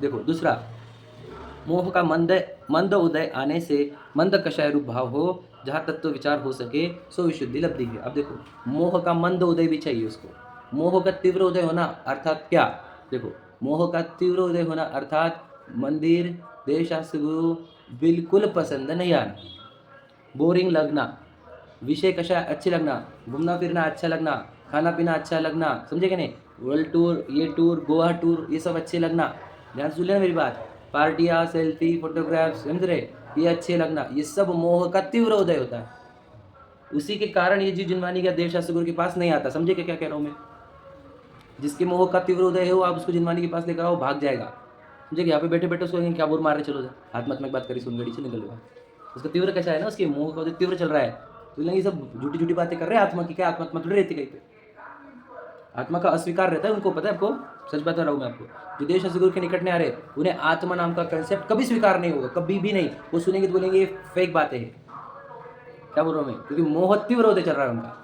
देखो दूसरा, मोह का मंद मंद उदय आने से मंद कषाय रूप भाव हो, जहाँ तत्व विचार हो सके सो विशुद्धि लब्धि है। अब देखो, मोह का मंद उदय भी चाहिए उसको। मोह का तीव्र उदय होना अर्थात क्या? देखो, मोह का तीव्र उदय होना अर्थात मंदिर, देव शास्त्र गुरु बिल्कुल पसंद नहीं आना, बोरिंग लगना, विषय कषाय अच्छे लगना, घूमना फिरना अच्छा लगना, खाना पीना अच्छा लगना, समझे कि नहीं? वर्ल्ड टूर, ये टूर, गोवा टूर, ये सब अच्छे लगना। ध्यान से सुन लेना मेरी बात। पार्टियाँ, सेल्फी, फोटोग्राफ्स, समझ रहे? ये अच्छे लगना, ये सब मोह का तीव्र उदय होता है। उसी के कारण ये जीव जिनवानी का देव शास्त्र गुरु के पास नहीं आता। समझे क्या कह रहा हूँ मैं? जिसके मोह का तीव्र उदय हो, आप उसको जिनवानी के पास लेकर आओ, भाग जाएगा। समझे? यहाँ पे बैठे बैठे उसको कहेंगे क्या बोर मार रहे, चलो जा, हाथ मत में बात करी, सुन गड़ी से निकल गया। उसका तीव्र कैसा है ना, उसके मोह का उदय तीव्र चल रहा है, तो ये सब झूठी झूठी बातें कर रहे हैं आत्मा की। क्या आत्मा थोड़ी रहती कहीं पे? आत्मा का अस्वीकार रहता है, उनको पता है। आपको सच बता रहा हूँ मैं आपको, जो देव शास्त्र गुरु के निकट नहीं आ रहे, उन्हें आत्मा नाम का कंसेप्ट कभी स्वीकार नहीं होगा, कभी भी नहीं। वो सुनेंगे तो बोलेंगे ये फेक बातें हैं। क्या बोल रहा हूँ मैं? क्योंकि मोह तीव्र उदय चल रहा है उनका।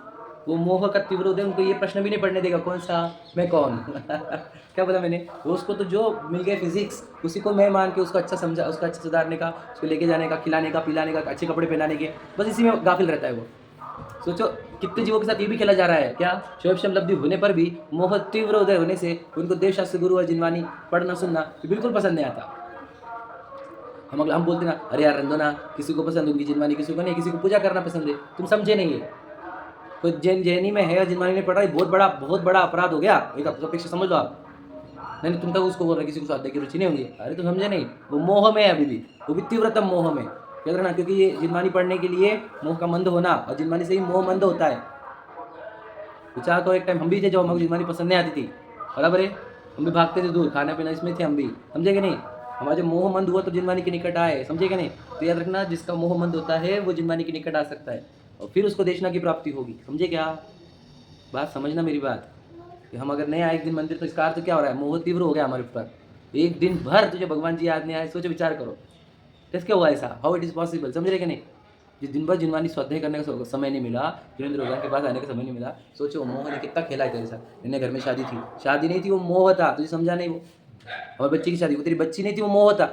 वो मोह का तीव्र उदय उनको ये प्रश्न भी नहीं पढ़ने देगा, कौन सा, मैं कौन। क्या बोला मैंने? वो उसको तो जो मिल गया फिजिक्स, उसी को मैं मान के उसको अच्छा समझा, उसका अच्छा सुधारने का, उसको लेके जाने का, खिलाने का, पिलाने का, अच्छे कपड़े पहनाने के, बस इसी में गाफिल रहता है वो। सोचो कितने जीवों के साथ ये भी खेला जा रहा है। क्या? शोभम लब्धि होने पर भी मोह तीव्र उदय होने से उनको देव शास्त्र गुरु और जिनवानी पढ़ना सुनना बिल्कुल पसंद नहीं आता। हम बोलते ना, अरे यार रंदो ना, किसी को पसंद होगी जिनवानी, किसी को नहीं, किसी को पूजा करना पसंद है। तुम समझे नहीं है। कोई जैनी में है, जिनवानी ने पढ़ा, बहुत बड़ा अपराध हो गया। एक अपेक्षा समझ लो आप। नहीं तुम तक उसको बोल रहे किसी को स्वाध्याय की रुचि नहीं होगी। अरे तुम समझे नहीं, वो मोह में है अभी भी, वो भी तीव्रतम मोह में। याद रखना, क्योंकि ये जिनवानी पढ़ने के लिए मोह का मंद होना, और जिनवानी से ही मोह मंद होता है। विचार तो एक टाइम हम भी थे, जो हमको जिनवानी पसंद नहीं आती थी, बराबर है, हम भी भागते थे दूर, खाना पीना इसमें थे हम भी, समझे कि नहीं? हमारा जब मोह मंद हुआ तो जिनवानी के निकट आए, समझे कि नहीं? तो याद रखना, जिसका मोह मंद होता है वो जिनवानी के निकट आ सकता है, और फिर उसको देशना की प्राप्ति होगी। समझे क्या? बात समझना मेरी बात, कि हम अगर नहीं आए एक दिन मंदिर, तो इसका अर्थ क्या हो रहा है? मोह तीव्र हो गया हमारे ऊपर। एक दिन भर तुझे भगवान जी याद नहीं आए, सोचो, विचार करो, कैसे क्या हुआ ऐसा? How it is possible? समझ रहे कि नहीं? जिस दिन भर जिनवानी स्वाध्याय करने का समय नहीं मिला, वीरेंद्र भगवान के पास आने का समय नहीं मिला, सोचो मोह ने कितना खेला है तेरे साथ। मैंने घर में शादी थी, शादी नहीं थी, वो मोह था, तुझे समझा नहीं वो। और बच्ची की शादी, वो तेरी बच्ची नहीं थी, वो मोह था।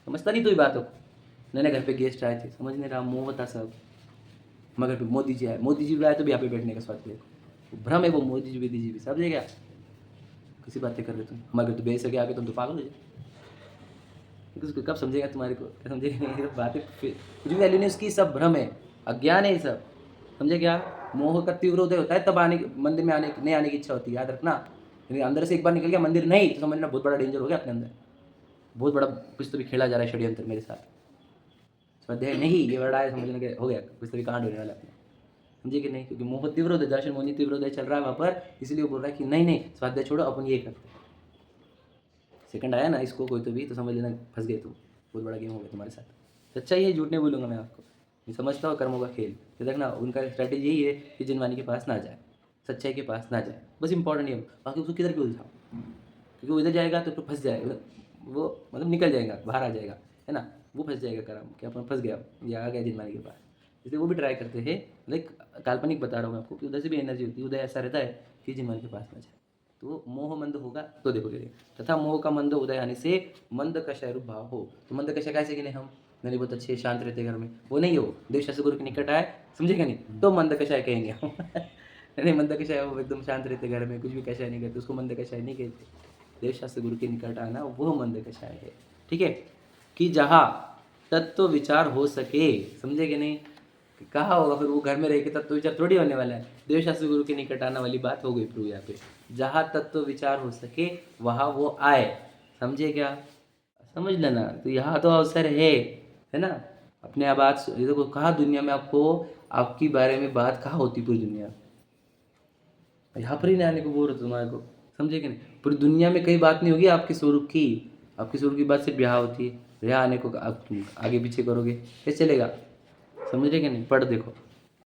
समझता नहीं तू ये बातों? मैंने घर पे गेस्ट आए थे, समझ नहीं रहा, मोह था सब। हमारे घर पे मोदी जी आए, मोदी जी भी आए तो भी यहाँ पे बैठने का स्वाध्याय, भ्रम है वो, मोदी जी भी समझे क्या? किसी बातें कर रहे तुम, हमारे घर तो बेस के आगे तुम तो पागल हो जाए। उसको कब समझेगा तुम्हारे को? समझेगा नहीं, बातें कुछ भी वैल्यू नहीं उसकी, सब भ्रम है, अज्ञान है ये सब। समझे क्या? मोह का तीव्र उदय होता है तब मंदिर में नहीं आने की इच्छा होती है, याद रखना। यदि अंदर से एक बार निकल गया मंदिर नहीं, तो समझना बहुत बड़ा डेंजर हो गया अपने अंदर, बहुत बड़ा कुछ तो भी खेला जा रहा है षड्यंत्र मेरे साथ। स्वाध्याय नहीं, ये बड़ा है, समझने के हो गया, कुछ तो भी कांड होने वाला अपने। समझे कि नहीं? क्योंकि मोह तीव्र उदय, दर्शन मोहिनी तीव्र उदय चल रहा है वहाँ पर, इसलिए वो बोल रहा है कि नहीं स्वाध्याय छोड़ो, अपन ये करते हैं। सेकंड आया ना इसको कोई तो भी, तो समझ लेना फंस गए तुम, बहुत बड़ा गेम हो गया तुम्हारे साथ। सच्चाई है, झूठ नहीं बोलूँगा मैं आपको, मैं समझता हूँ कर्मों का खेल। तो देखना, उनका स्ट्रैटेजी यही है कि जिनवानी के पास ना जाए, सच्चाई के पास ना जाए, बस इंपॉर्टेंट ये, बाकी उसको किधर भी उलझाओ, क्योंकि वो इधर जाएगा तो फंस जाएगा वो, मतलब निकल जाएगा, बाहर आ जाएगा, है ना? वो फंस जाएगा कर्म कि अपन फंस गया, या आ गया जिनवानी के पास। इसलिए वो भी ट्राई करते हैं, लाइक काल्पनिक बता रहा हूँ मैं आपको, कि उधर से भी एनर्जी होती है, उधर ऐसा रहता है कि जिनवानी के पास ना जाए, तो मोह मंद होगा तो देखोगे। तथा मोह का मंद उदय आने से मंद कषाय रूप भाव हो, तो मंद कषाय कैसे गिने हम? नहीं बहुत अच्छे शांत रहते घर में, वो नहीं हो, देव शास्त्र गुरु के निकट आए, समझेगा नहीं, तो मंद कषाय कहेंगे हम। नहीं मंद कषाय, वो एकदम शांत रहते घर में, कुछ भी कषाय नहीं करते, उसको मंद कषाय नहीं कहते। देव शास्त्र गुरु के निकट आना वो मंद कषाय है, ठीक है? कि जहाँ तत्व विचार हो सके, समझे कि नहीं? कहा होगा फिर वो घर में रह के तत्व विचार थोड़ी होने वाला है। देव शास्त्र गुरु के निकट आना वाली बात हो गई प्रभु यहाँ पे, जहाँ तत्व विचार हो सके वहाँ वो आए, समझे क्या? समझ लेना, तो यहाँ तो अवसर है ना? अपने आप बात ये देखो, कहाँ दुनिया में आपको आपकी बारे में बात कहाँ होती पूरी दुनिया, यहाँ पर ही नहीं आने को बोल रहे तुम्हारे को, समझे कि नहीं? पूरी दुनिया में कई बात नहीं होगी आपके स्वरूप की, आपके स्वरूप की बात सिर्फ यहाँ होती है। यहाँ आने को आप आगे पीछे करोगे कैसे चलेगा? समझ रहे कि नहीं? पढ़ देखो।